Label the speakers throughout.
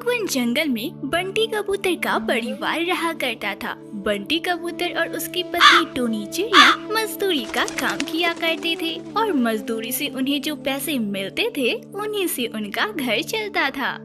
Speaker 1: एक वन जंगल में बंटी कबूतर का परिवार रहा करता था। बंटी कबूतर और उसकी पत्नी टोनी चिड़िया मजदूरी का काम किया करते थे और मजदूरी से उन्हें जो पैसे मिलते थे उन्हीं से उनका घर चलता था।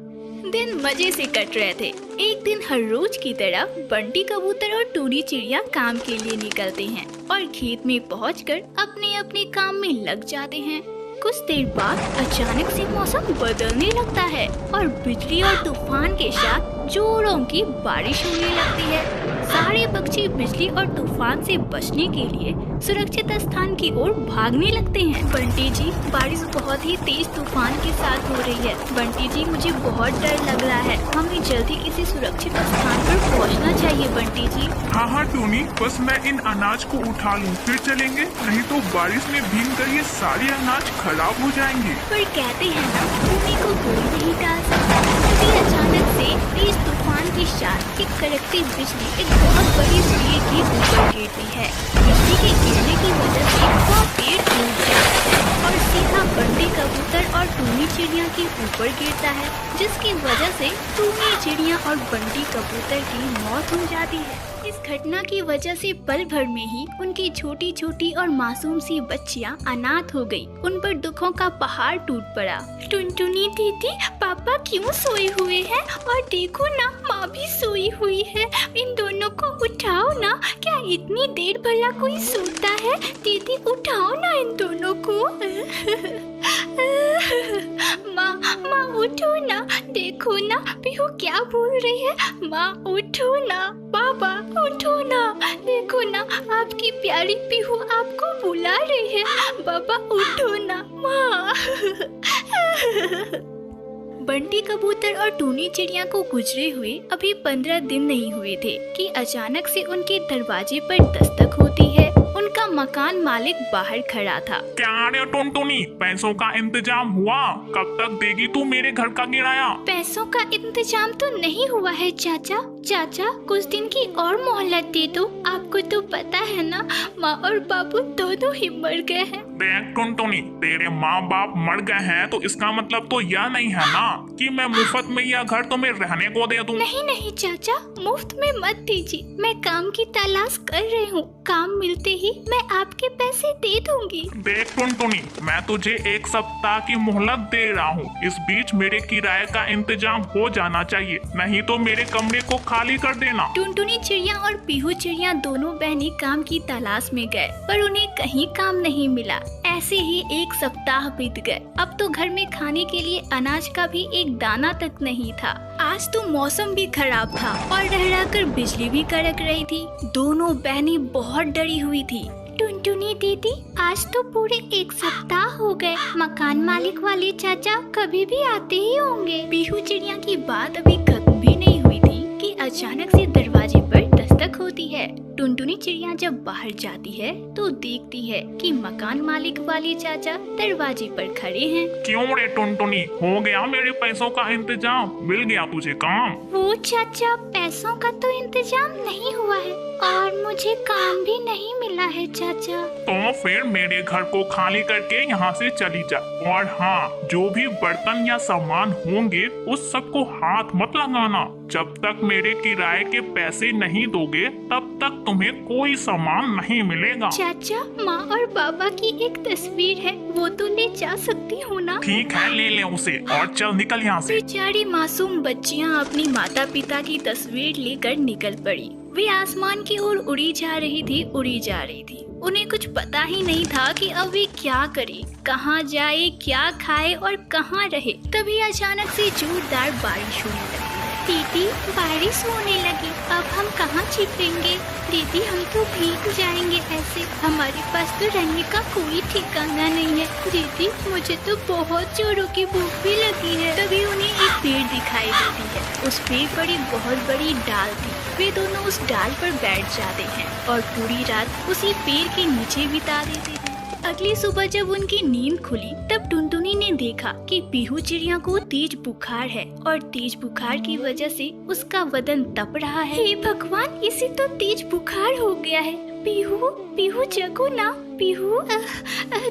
Speaker 1: दिन मजे से कट रहे थे। एक दिन हर रोज की तरह बंटी कबूतर और टोनी चिड़िया काम के लिए निकलते हैं और खेत में पहुंचकर अपने अपने काम में लग जाते हैं। कुछ देर बाद अचानक से मौसम बदलने लगता है और बिजली और तूफान के साथ जोरों की बारिश होने लगती है। सारे पक्षी बिजली और तूफान से बचने के लिए सुरक्षित स्थान की ओर भागने लगते हैं। बंटी जी, बारिश बहुत ही तेज तूफान के साथ हो रही है। बंटी जी, मुझे बहुत डर लग रहा है। हमें जल्दी किसी सुरक्षित स्थान पर पहुंचना चाहिए बंटी जी।
Speaker 2: हाँ टोनी, बस मैं इन अनाज को उठा लूं, फिर चलेंगे, नहीं तो बारिश में भीग कर ये सारे अनाज खराब हो जाएंगे।
Speaker 1: पर कहते हैं ना, भूमि को कोई नहीं टाल सकता। तभी अचानक से तेज तूफान के साथ एक कड़कती बिजली एक बहुत बड़ी पेड़ के ऊपर गिरती है। बिजली के गिरने की वजह से वह पेड़ टूट जाता है और सीधा बंटी कबूतर और टोनी चिड़िया के ऊपर गिरता है, जिसकी वजह से टोनी चिड़िया और बंटी कबूतर की मौत हो जाती है। इस घटना की वजह से पल भर में ही उनकी छोटी छोटी और मासूम सी बच्चियां अनाथ हो गई। उन पर दुखों का पहाड़ टूट पड़ा। टुनटुनी दीदी, पापा क्यों सोए हुए हैं? और देखो ना, माँ भी सोई हुई है। इन दोनों को उठाओ ना। क्या इतनी देर भला कोई सोता है? दीदी उठाओ ना इन दोनों को। माँ उठो ना। देखो ना, पीहू क्या बोल रही है। माँ उठो ना। पापा उठो ना। देखो ना, आपकी प्यारी पीहू आपको बुला रही है। पापा उठो ना। माँ। बंटी कबूतर और टोनी चिड़िया को गुजरे हुए अभी 15 दिन नहीं हुए थे कि अचानक से उनके दरवाजे पर दस्तक होती है। उनका मकान मालिक बाहर खड़ा था।
Speaker 2: क्या रे टुनटुनी, पैसों का इंतजाम हुआ? कब तक देगी तू मेरे घर का किराया?
Speaker 1: पैसों का इंतजाम तो नहीं हुआ है चाचा। चाचा, कुछ दिन की और मोहलत दे दो। आपको तो पता है ना, माँ और बाबू दोनों ही मर गए हैं।
Speaker 2: देख टुनटुनी, तेरे माँ बाप मर गए हैं तो इसका मतलब तो यह नहीं है ना कि मैं मुफ्त में यह घर तुम्हें रहने को दे दूं।
Speaker 1: नहीं चाचा, मुफ्त में मत दीजिए। मैं काम की तलाश कर रही हूँ। काम मिलते ही मैं आपके पैसे दे दूंगी।
Speaker 2: देख टुनटुनी, मैं तुझे 1 सप्ताह की मोहलत दे रहा हूँ। इस बीच मेरे किराए का इंतजाम हो जाना चाहिए, नहीं तो मेरे कमरे को खाली कर देना।
Speaker 1: टुनटुनी चिड़िया और पीहू चिड़िया दोनों बहनें काम की तलाश में गए, पर उन्हें कहीं काम नहीं मिला। ऐसे ही 1 सप्ताह बीत गए। अब तो घर में खाने के लिए अनाज का भी एक दाना तक नहीं था। आज तो मौसम भी खराब था और रह कर बिजली भी कड़क रही थी। दोनों बहनें बहुत डरी हुई थी। टुनटुनी दीदी, आज तो पूरे 1 सप्ताह हो गए। मकान मालिक वाले चाचा कभी भी आते ही होंगे। पीहू चिड़िया की बात अभी खत्म भी नहीं हुई थी कि अचानक से दरवाजे पर दस्तक होती है। टुनटुनी चिड़िया जब बाहर जाती है तो देखती है कि मकान मालिक वाले चाचा दरवाजे पर खड़े हैं।
Speaker 2: क्यों रे टुनटुनी, हो गया मेरे पैसों का इंतजाम? मिल गया तुझे काम?
Speaker 1: वो चाचा, पैसों का तो इंतजाम नहीं हुआ है और मुझे काम भी नहीं मिला है चाचा।
Speaker 2: तो फिर मेरे घर को खाली करके यहाँ से चली जा। और हाँ, जो भी बर्तन या सामान होंगे उस सबको हाथ मत लगाना। जब तक मेरे किराए के पैसे नहीं दोगे तब तक तुम्हें कोई सामान नहीं मिलेगा।
Speaker 1: चाचा, माँ और बाबा की एक तस्वीर है, वो तो ले जा सकती हूँ ना?
Speaker 2: ठीक है, ले ले उसे और चल निकल यहाँ से।
Speaker 1: बेचारी मासूम बच्चियाँ अपनी माता पिता की तस्वीर लेकर निकल पड़ी। वे आसमान की ओर उड़ी जा रही थी। उन्हें कुछ पता ही नहीं था कि अब वे क्या करे, कहाँ जाए, क्या खाए और कहाँ रहे। तभी अचानक से जोरदार बारिश होने लगी। दीदी, बारिश होने लगी, अब हम कहाँ छिपेंगे? दीदी, हम तो भीग जाएंगे ऐसे। हमारे पास तो रहने का कोई ठिकाना नहीं है। दीदी, मुझे तो बहुत जोरों की भूख भी लगी है। तभी उन्हें एक पेड़ दिखाई देती है। उस पेड़ पर एक बहुत बड़ी डाल थी। वे दोनों उस डाल पर बैठ जाते हैं और पूरी रात उसी पेड़ के नीचे बिता देते हैं। अगली सुबह जब उनकी नींद खुली तब टुनटुनी ने देखा कि पीहू चिड़िया को तेज बुखार है और तेज बुखार की वजह से उसका बदन तप रहा है। हे भगवान, इसे तो तेज बुखार हो गया है। पीहू जगो ना। पीहू।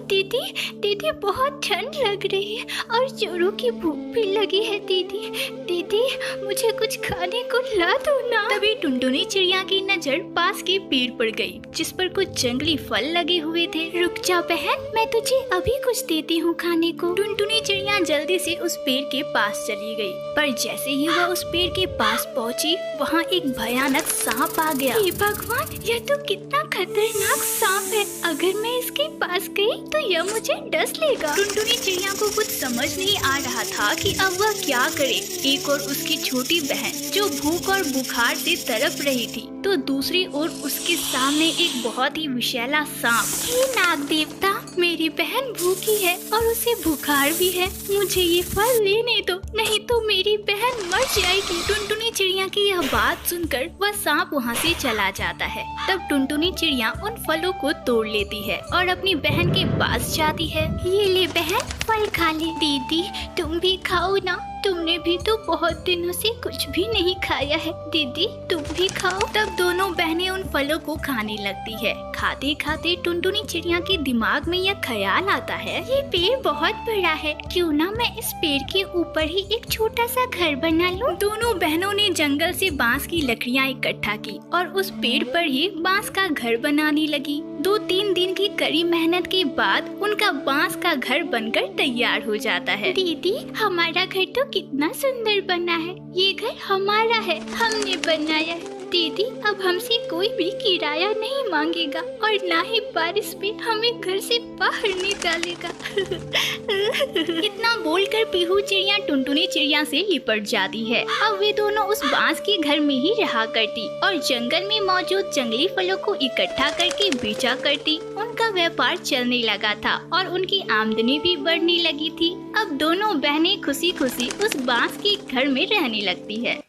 Speaker 1: दीदी दीदी बहुत ठंड लग रही है और जोरों की भूख भी लगी है। दीदी दीदी मुझे कुछ खाने को ला दो ना। तभी टुनटुनी चिड़िया की नजर पास के पेड़ पर गई जिस पर कुछ जंगली फल लगे हुए थे। रुक जा बहन, मैं तुझे अभी कुछ देती हूँ खाने को। टुनटुनी चिड़िया जल्दी से उस पेड़ के पास चली गई, पर जैसे ही वह उस पेड़ के पास पहुँची वहाँ एक भयानक सांप आ गया। हे भगवान, यह तो कितना खतरनाक सांप है। अगर मैं इसके पास गई तो यह मुझे डस लेगा। टुनटुनी चिड़िया को कुछ समझ नहीं आ रहा था कि अब वह क्या करे। एक और उसकी छोटी बहन जो भूख और बुखार से तड़प रही थी, तो दूसरी ओर उसके सामने एक बहुत ही विषैला सांप। हे नाग देवता, मेरी बहन भूखी है और उसे बुखार भी है। मुझे ये फल लेने दो, नहीं तो मेरी बहन मर जाएगी। टुनटुनी चिड़िया की यह बात सुनकर वह सांप वहाँ से चला जाता है। तब टुनटुनी चिड़िया उन फलों को तोड़ लेती है और अपनी बहन के पास जाती है। ये ले बहन, फल खा ले। दीदी तुम भी खाओ ना, तुमने भी तो बहुत दिनों से कुछ भी नहीं खाया है। दीदी तुम भी खाओ। तब दोनों बहनें उन फलों को खाने लगती है। खाते खाते टुनटुनी चिड़िया के दिमाग में यह ख्याल आता है, ये पेड़ बहुत बड़ा है, क्यों ना मैं इस पेड़ के ऊपर ही एक छोटा सा घर बना लूं। दोनों बहनों ने जंगल से बांस की लकड़ियाँ इकट्ठा की और उस पेड़ पर ही बांस का घर बनाने लगी। 2-3 दिन की कड़ी मेहनत के बाद उनका बांस का घर बनकर तैयार हो जाता है। दीदी हमारा घर तो कितना सुंदर बना है, ये घर हमारा है, हमने बनाया है। दीदी अब हमसे कोई भी किराया नहीं मांगेगा और ना ही बारिश में हमें घर से बाहर निकालेगा। इतना बोलकर पीहू चिड़िया टुनटुनी चिड़िया से लिपट जाती है। अब वे दोनों उस बांस के घर में ही रहा करती और जंगल में मौजूद जंगली फलों को इकट्ठा करके बेचा करती। उनका व्यापार चलने लगा था और उनकी आमदनी भी बढ़ने लगी थी। अब दोनों बहनें खुशी खुशी उस बांस के घर में रहने लगती है।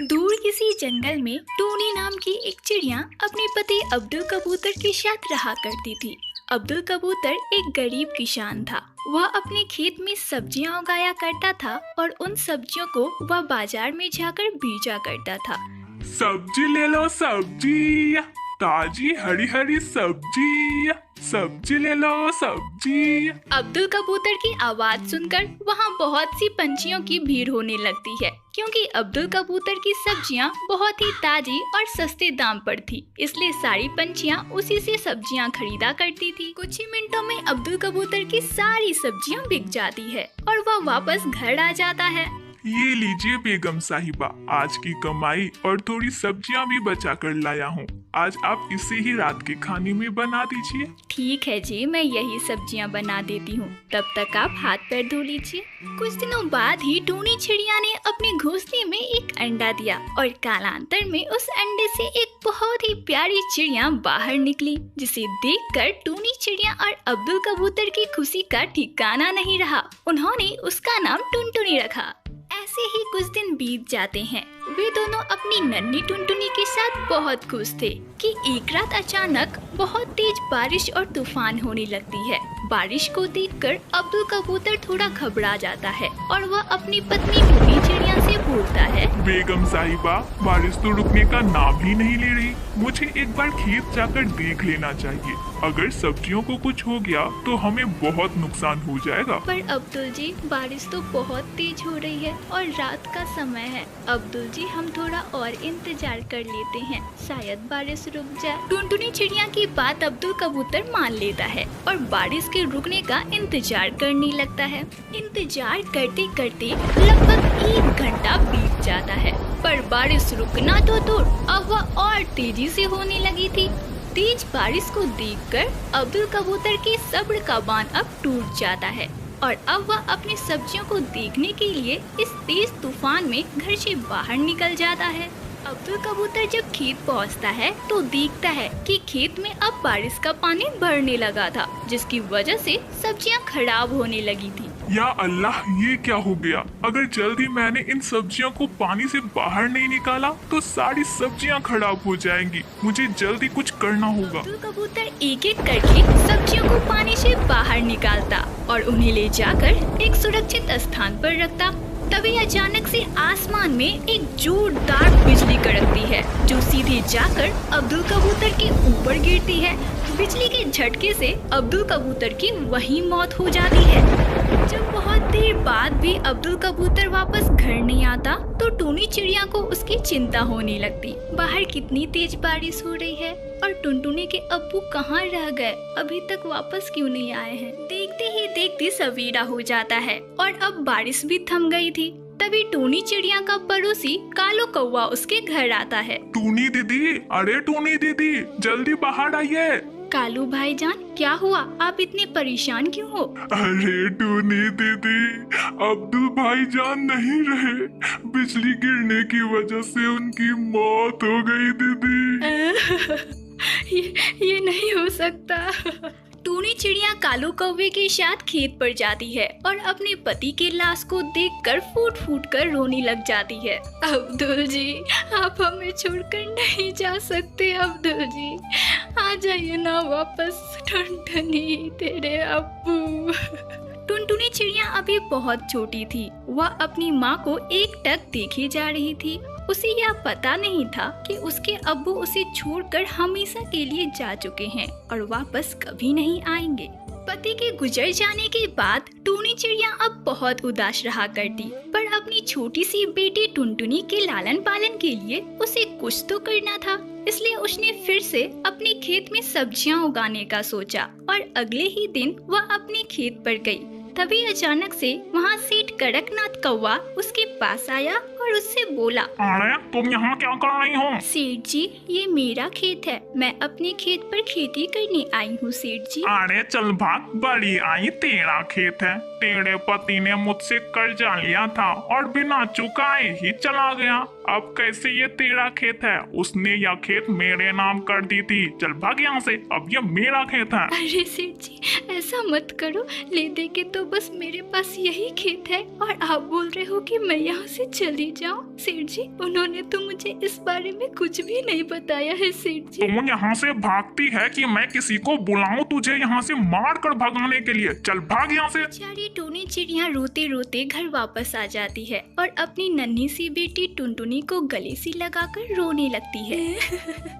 Speaker 1: दूर किसी जंगल में टूनी नाम की एक चिड़िया अपने पति अब्दुल कबूतर के साथ रहा करती थी। अब्दुल कबूतर एक गरीब किसान था। वह अपने खेत में सब्जियां उगाया करता था और उन सब्जियों को वह बाजार में जाकर बेचा करता था।
Speaker 2: सब्जी ले लो, सब्जी ताजी हरी हरी सब्जी, सब्जी ले लो सब्जी।
Speaker 1: अब्दुल कबूतर की आवाज सुनकर वहाँ बहुत सी पंछियों की भीड़ होने लगती है, क्योंकि अब्दुल कबूतर की सब्जियाँ बहुत ही ताजी और सस्ते दाम पर थी, इसलिए सारी पंछियाँ उसी से सब्जियाँ खरीदा करती थी। कुछ ही मिनटों में अब्दुल कबूतर की सारी सब्जियाँ बिक जाती है और वह वापस घर आ जाता है।
Speaker 2: ये लीजिए बेगम साहिबा, आज की कमाई और थोड़ी सब्जियां भी बचा कर लाया हूँ। आज आप इसे ही रात के खाने में बना दीजिए।
Speaker 1: ठीक है जी, मैं यही सब्जियां बना देती हूँ, तब तक आप हाथ पैर धो लीजिए। कुछ दिनों बाद ही टूनी चिड़िया ने अपने घोंसले में एक अंडा दिया और कालांतर में उस अंडे से एक बहुत ही प्यारी चिड़िया बाहर निकली, जिसे देखकर टूनी चिड़िया और अब्दुल कबूतर की खुशी का ठिकाना नहीं रहा। उन्होंने उसका नाम टुनटुनी रखा। ऐसे ही कुछ दिन बीत जाते हैं। वे दोनों अपनी नन्ही टुनटुनी के साथ बहुत खुश थे कि एक रात अचानक बहुत तेज बारिश और तूफान होने लगती है। बारिश को देखकर अब्दुल कबूतर थोड़ा घबरा जाता है और वह अपनी पत्नी टूनी चिड़िया से बोलता है,
Speaker 2: बेगम साहिबा, बारिश तो रुकने का नाम ही नहीं ले रही। मुझे एक बार खेत जाकर देख लेना चाहिए। अगर सब्जियों को कुछ हो गया तो हमें बहुत नुकसान हो जाएगा।
Speaker 1: पर अब्दुल जी, बारिश तो बहुत तेज हो रही है और रात का समय है। अब्दुल जी, हम थोड़ा और इंतजार कर लेते हैं, शायद बारिश रुक जाए। टुनटुनी चिड़िया की बात अब्दुल कबूतर मान लेता है और बारिश के रुकने का इंतजार करने लगता है। इंतजार करते करते लगभग 1 घंटा बीत जाता है, पर बारिश रुकना तो दूर, अब वह और तेजी से होने लगी थी। तेज बारिश को देखकर अब्दुल कबूतर के सब्र का बांध अब टूट जाता है और अब वह अपनी सब्जियों को देखने के लिए इस तेज तूफान में घर से बाहर निकल जाता है। अब्दुल कबूतर जब खेत पहुंचता है तो देखता है कि खेत में अब बारिश का पानी बढ़ने लगा था, जिसकी वजह से सब्जियां खराब होने लगी थी।
Speaker 2: या अल्लाह, ये क्या हो गया? अगर जल्दी मैंने इन सब्जियों को पानी से बाहर नहीं निकाला तो सारी सब्जियां खराब हो जाएंगी। मुझे जल्दी कुछ करना होगा।
Speaker 1: अब्दुल कबूतर एक एक करके सब्जियों को पानी से बाहर निकालता और उन्हें ले जाकर एक सुरक्षित स्थान पर रखता। तभी अचानक से आसमान में एक जोरदार बिजली कड़कती है जो सीधे जाकर अब्दुल कबूतर के ऊपर गिरती है। बिजली के झटके से अब्दुल कबूतर की वहीं मौत हो जाती है। जब बहुत देर बाद भी अब्दुल कबूतर वापस घर नहीं आता तो टूनी चिड़िया को उसकी चिंता होने लगती। बाहर कितनी तेज बारिश हो रही है और टुनटुनी के अब्बू कहाँ रह गए, अभी तक वापस क्यों नहीं आए हैं। देखते ही देखते सवेरा हो जाता है और अब बारिश भी थम गई थी। तभी टूनी चिड़िया का पड़ोसी कालो कौवा उसके घर आता है।
Speaker 2: टूनी दीदी, अरे टूनी दीदी, जल्दी बाहर आइए।
Speaker 1: कालू भाईजान, क्या हुआ? आप इतने परेशान क्यों हो?
Speaker 2: अरे टूनी दीदी, अब्दुल भाईजान नहीं रहे, बिजली गिरने की वजह से उनकी मौत हो गई दीदी।
Speaker 1: ये नहीं हो सकता। टूनी चिड़िया कालू कौवे के साथ खेत पर जाती है और अपने पति के लाश को देखकर फूट फूट कर रोने लग जाती है। अब्दुल जी, आप हमें छोड़कर नहीं जा सकते। अब्दुल जी, आ जाइए ना वापस। टुनटुनी, तेरे अब्बू। टुनटुनी चिड़िया अभी बहुत छोटी थी। वह अपनी माँ को एकटक देखे जा रही थी। उसे यह पता नहीं था कि उसके अब्बू उसे छोड़कर हमेशा के लिए जा चुके हैं और वापस कभी नहीं आएंगे। पति के गुजर जाने के बाद टूनी चिड़िया अब बहुत उदास रहा करती, पर अपनी छोटी सी बेटी टुनटुनी के लालन पालन के लिए उसे कुछ तो करना था। इसलिए उसने फिर से अपने खेत में सब्जियां उगाने का सोचा और अगले ही दिन वह अपने खेत पर गई। तभी अचानक से वहाँ सेठ कड़कनाथ कौवा उसके पास आया और उससे बोला,
Speaker 2: अरे तुम यहाँ क्या कर रही हो?
Speaker 1: सेठ जी, ये मेरा खेत है, मैं अपने खेत पर खेती करने आई हूँ सेठ जी।
Speaker 2: अरे चल भाग, बड़ी आई, तेरा खेत है। तेरे पति ने मुझसे कर्जा लिया था और बिना चुकाए ही चला गया। अब कैसे ये तेरा खेत है? उसने यह खेत मेरे नाम कर दी थी। चल भाग यहाँ से, अब ये मेरा खेत है।
Speaker 1: अरे सेठ जी, ऐसा मत करो। ले दे के तो बस मेरे पास यही खेत है और आप बोल रहे हो कि मैं यहाँ से चली जाऊँ? सेठ जी, उन्होंने तो मुझे इस बारे में कुछ भी नहीं बताया है सेठ जी।
Speaker 2: तुम यहाँ से भागती है कि मैं किसी को बुलाऊं तुझे यहाँ से मार कर भगाने के लिए? चल भाग यहाँ से।
Speaker 1: बेचारी टूनी चिड़िया रोते रोते घर वापस आ जाती है और अपनी नन्ही सी बेटी टुनटुनी को गले से लगाकर रोने लगती है।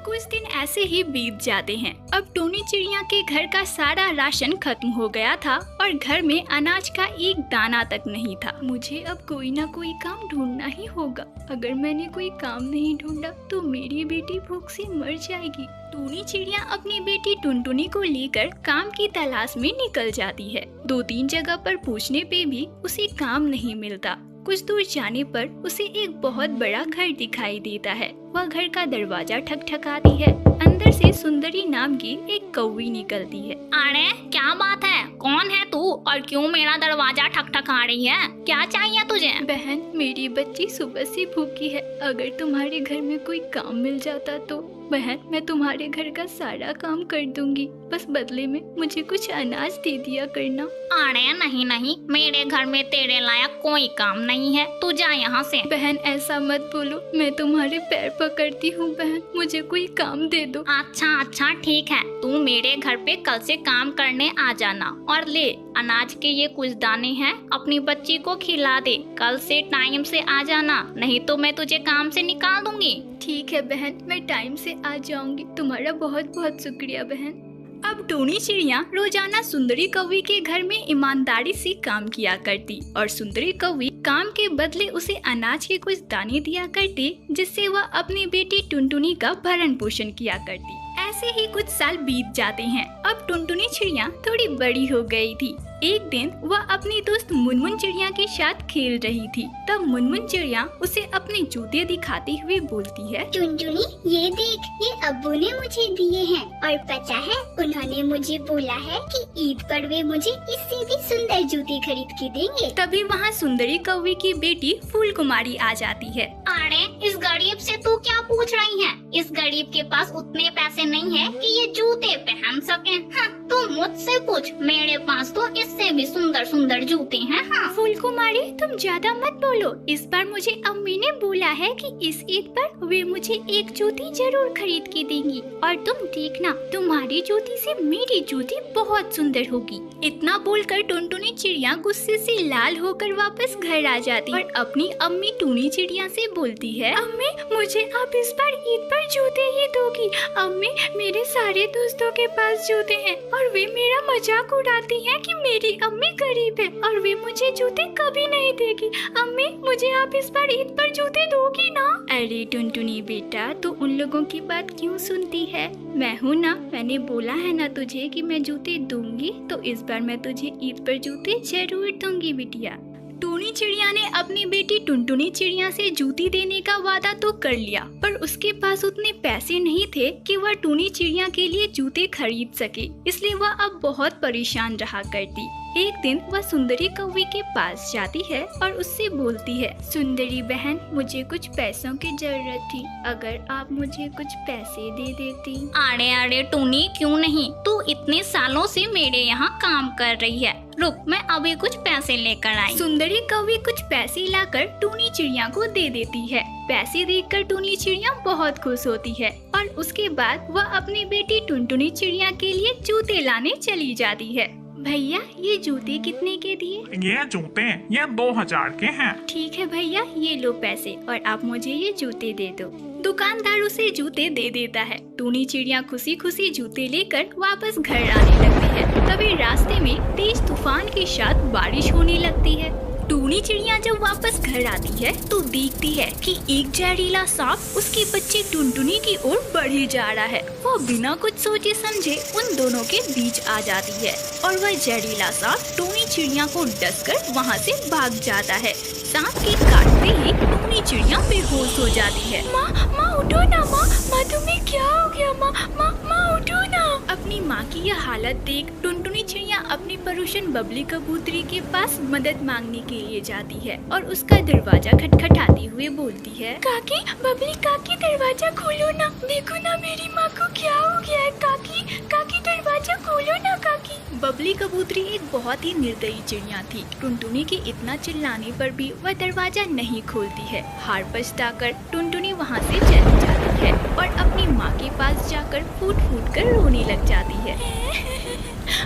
Speaker 1: कुछ दिन ऐसे ही बीत जाते हैं। अब टूनी चिड़िया के घर का सारा राशन खत्म हो गया था और घर में अनाज का एक दाना तक नहीं था। मुझे अब कोई ना कोई काम ढूंढना ही होगा। अगर मैंने कोई काम नहीं ढूंढा तो मेरी बेटी भूख से मर जाएगी। टूनी चिड़िया अपनी बेटी टुनटुनी को लेकर काम की तलाश में निकल जाती है। 2-3 जगह पर पूछने पे भी उसे काम नहीं मिलता। कुछ दूर जाने पर उसे एक बहुत बड़ा घर दिखाई देता है। वह घर का दरवाजा ठकठकाती है। अंदर से सुंदरी नाम की एक कौवी निकलती है।
Speaker 3: अरे क्या बात है? कौन है तू और क्यों मेरा दरवाजा ठकठका रही है? क्या चाहिए तुझे?
Speaker 1: बहन, मेरी बच्ची सुबह से भूखी है। अगर तुम्हारे घर में कोई काम मिल जाता तो बहन, मैं तुम्हारे घर का सारा काम कर दूंगी। बस बदले में मुझे कुछ अनाज दे दिया करना।
Speaker 3: अरे नहीं नहीं, मेरे घर में तेरे लायक कोई काम नहीं है। तू जा यहाँ से।
Speaker 1: बहन, ऐसा मत बोलो। मैं तुम्हारे पैर पकड़ती हूँ बहन, मुझे कोई काम दे दो।
Speaker 3: अच्छा ठीक है, तू मेरे घर पे कल से काम करने आ जाना और ले अनाज के ये कुछ दाने हैं, अपनी बच्ची को खिला दे। कल से टाइम से आ जाना, नहीं तो मैं तुझे काम से निकाल दूंगी।
Speaker 1: ठीक है बहन, मैं टाइम से आ जाऊंगी। तुम्हारा बहुत बहुत शुक्रिया बहन। अब टूनी चिड़िया रोजाना सुंदरी कौवी के घर में ईमानदारी से काम किया करती और सुंदरी कौवी काम के बदले उसे अनाज के कुछ दाने दिया करती, जिससे वह अपनी बेटी टुनटुनी का भरण पोषण किया करती। ऐसे ही कुछ साल बीत जाते हैं। अब टुनटुनी चिड़िया थोड़ी बड़ी हो गई थी। एक दिन वह अपनी दोस्त मुनमुन चिड़िया के साथ खेल रही थी। तब मुनमुन चिड़िया उसे अपने जूते दिखाते हुए बोलती है,
Speaker 4: टुनटुनी, ये देख, ये अब्बू ने मुझे दिए हैं और पता है उन्होंने मुझे बोला है कि ईद पर वे मुझे इससे भी सुंदर जूते खरीद के देंगे।
Speaker 1: तभी वहाँ सुंदरी कौवी की बेटी फूल कुमारी आ जाती है।
Speaker 3: अरे इस गरीब से तू क्या पूछ रही है? इस गरीब के पास उतने पैसे नहीं है कि ये जूते पहन सके। हाँ, तू मुझसे पूछ, मेरे पास तो इससे भी सुंदर सुंदर जूते हैं। हाँ।
Speaker 1: फूल कुमारी, तुम ज्यादा मत बोलो। इस बार मुझे अम्मी ने बोला है कि इस ईद पर वे मुझे एक जूती जरूर खरीद के देंगी, और तुम देखना, तुम्हारी जूती से मेरी जूती बहुत सुंदर होगी। इतना बोलकर टुनटुनी चिड़िया गुस्से से लाल होकर वापस घर आ जाती और अपनी अम्मी टूनी चिड़िया से बोलती है, अम्मी मुझे आप इस बार ईद पर जूते ही दोगी। अम्मी, मेरे सारे दोस्तों के पास जूते हैं और वे मेरा मजाक उड़ाती हैं कि मेरी अम्मी गरीब है और वे मुझे जूते कभी नहीं देगी। अम्मी, मुझे आप इस बार ईद पर जूते दोगी ना? अरे टुनटुनी बेटा, तो उन लोगों की बात क्यों सुनती है? मैं हूँ ना, मैंने बोला है ना तुझे कि मैं जूते दूंगी, तो इस बार मैं तुझे ईद पर जूते जरूर दूंगी बिटिया। टूनी चिड़िया ने अपनी बेटी टुनटुनी चिड़िया से जूती देने का वादा तो कर लिया, पर उसके पास उतने पैसे नहीं थे कि वह टूनी चिड़िया के लिए जूते खरीद सके, इसलिए वह अब बहुत परेशान रहा करती। एक दिन वह सुंदरी कौवी के पास जाती है और उससे बोलती है, सुंदरी बहन, मुझे कुछ पैसों की जरूरत थी, अगर आप मुझे कुछ पैसे दे देती।
Speaker 3: अरे अरे टूनी, क्यों नहीं, तू इतने सालों से मेरे यहाँ काम कर रही है, रुक, मैं अभी कुछ पैसे लेकर आई।
Speaker 1: सुंदरी कौवी कुछ पैसे लाकर टूनी चिड़िया को दे देती है। पैसे देखकर टूनी चिड़िया बहुत खुश होती है और उसके बाद वह अपनी बेटी टुनटुनी चिड़िया के लिए जूते लाने चली जाती है। भैया, ये जूते कितने के दिए?
Speaker 2: ये जूते ये 2000 के हैं।
Speaker 1: ठीक है भैया, ये लो पैसे और आप मुझे ये जूते दे दो। दुकानदार उसे जूते दे देता है। टूनी चिड़िया खुशी खुशी जूते लेकर वापस घर आने लगती है। तभी रास्ते में तेज तूफान के साथ बारिश होने लगती है। टूनी चिड़िया जब वापस घर आती है तो देखती है कि एक जहरीला सांप उसके बच्चे टुनटुनी की ओर बढ़े जा रहा है। वो बिना कुछ सोचे समझे उन दोनों के बीच आ जाती है और वह जहरीला सांप टूनी चिड़िया को डसकर वहाँ से भाग जाता है। सांप के काटते ही टूनी चिड़िया बेहोश हो जाती है। माँ, माँ उठो ना, माँ, माँ तुम्हें क्या हो गया? माँ, माँ, माँ उठो ना। अपनी माँ की यह हालत देख टुनटुनी चिड़िया अपनी पड़ोसन बबली कबूतरी के पास मदद मांगने के लिए जाती है और उसका दरवाजा खटखटाती हुए बोलती है, काकी, बबली काकी, दरवाजा खोलो ना, देखो ना मेरी माँ को क्या हो गया है। काकी, काकी, दरवाजा खोलो ना काकी। बबली कबूतरी एक बहुत ही निर्दयी चिड़िया थी। टुनटुनी के इतना चिल्लाने पर भी वह दरवाजा नहीं खोलती है। हार पछताकर टुनटुनी वहाँ से चली जाती है और अपनी माँ के पास जाकर फूट फूट कर रोने लग जाती है।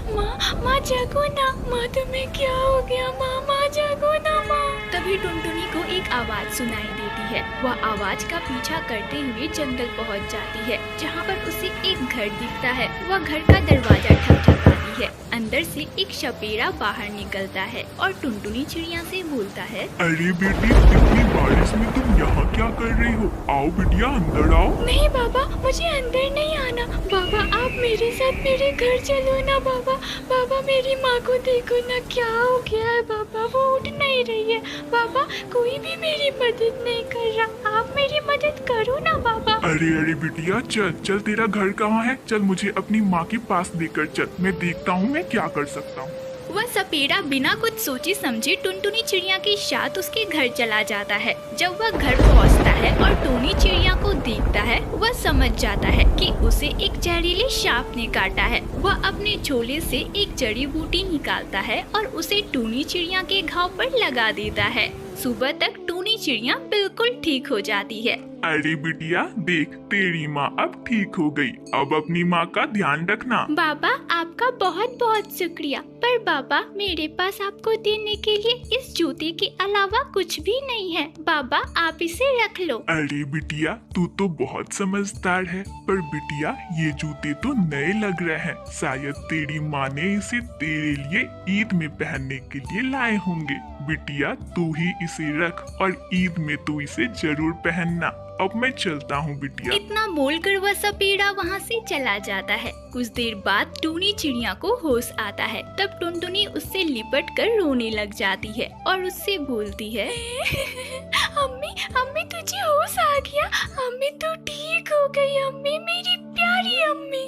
Speaker 1: माँ, माँ जागो ना, माँ तुम्हें क्या हो गया? माँ, माँ जागो ना माँ। तभी टुनटुनी को एक आवाज सुनाई देती है। वह आवाज का पीछा करते हुए जंगल पहुँच जाती है, जहाँ पर उसे एक घर दिखता है। वह घर का दरवाजा ठकठकाती है। अंदर से एक सपेरा बाहर निकलता है और टुनटुनी चिड़िया से बोलता है,
Speaker 2: अरे बेटी, इतनी बारिश में तुम यहाँ क्या कर रही हो? आओ बिटिया, अंदर आओ।
Speaker 1: नहीं बाबा, मुझे अंदर नहीं आना। बाबा, आप मेरे साथ मेरे घर चलो ना बाबा। बाबा, मेरी माँ को देखो ना, क्या हो गया है बाबा, वो उठ नहीं रही है। बाबा, कोई भी मेरी मदद नहीं कर रहा, आप मेरी मदद करो ना बाबा।
Speaker 2: अरे अरे बिटिया, चल चल, तेरा घर कहाँ है? चल मुझे अपनी माँ के पास लेकर चल, मैं देखता हूँ मैं क्या कर सकता हूँ।
Speaker 1: वह सपेरा बिना कुछ सोचे समझे टुनटुनी चिड़िया के साथ उसके घर चला जाता है। जब वह घर पहुंचता है और टूनी चिड़िया को देखता है, वह समझ जाता है कि उसे एक जहरीले सांप ने काटा है। वह अपने झोले से एक जड़ी बूटी निकालता है और उसे टूनी चिड़िया के घाव पर लगा देता है। सुबह तक टूनी चिड़िया बिल्कुल ठीक हो जाती है।
Speaker 2: अरे बिटिया, देख, तेरी माँ अब ठीक हो गई। अब अपनी माँ का ध्यान रखना।
Speaker 1: बाबा, आपका बहुत बहुत शुक्रिया, पर बाबा, मेरे पास आपको देने के लिए इस जूते के अलावा कुछ भी नहीं है। बाबा, आप इसे रख लो।
Speaker 2: अरे बिटिया, तू तो बहुत समझदार है, पर बिटिया ये जूते तो नए लग रहे हैं। शायद तेरी माँ ने इसे तेरे लिए ईद में पहनने के लिए लाए होंगे। बिटिया, तू ही इसे रख और ईद में तू इसे जरूर पहनना। अब मैं चलता हूँ बिटिया।
Speaker 1: इतना बोलकर वह सपेरा वहाँ से चला जाता है। कुछ देर बाद टूनी चिड़िया को होश आता है। तब टुनटुनी उससे लिपट कर रोने लग जाती है और उससे बोलती है, अम्मी, अम्मी, तुझे होश आ गया? अम्मी, तू ठीक हो गई? अम्मी, मेरी प्यारी अम्मी।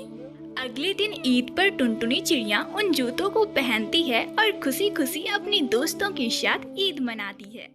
Speaker 1: अगले दिन ईद पर टुनटुनी चिड़िया उन जूतों को पहनती है और खुशी खुशी अपने दोस्तों के साथ ईद मनाती है।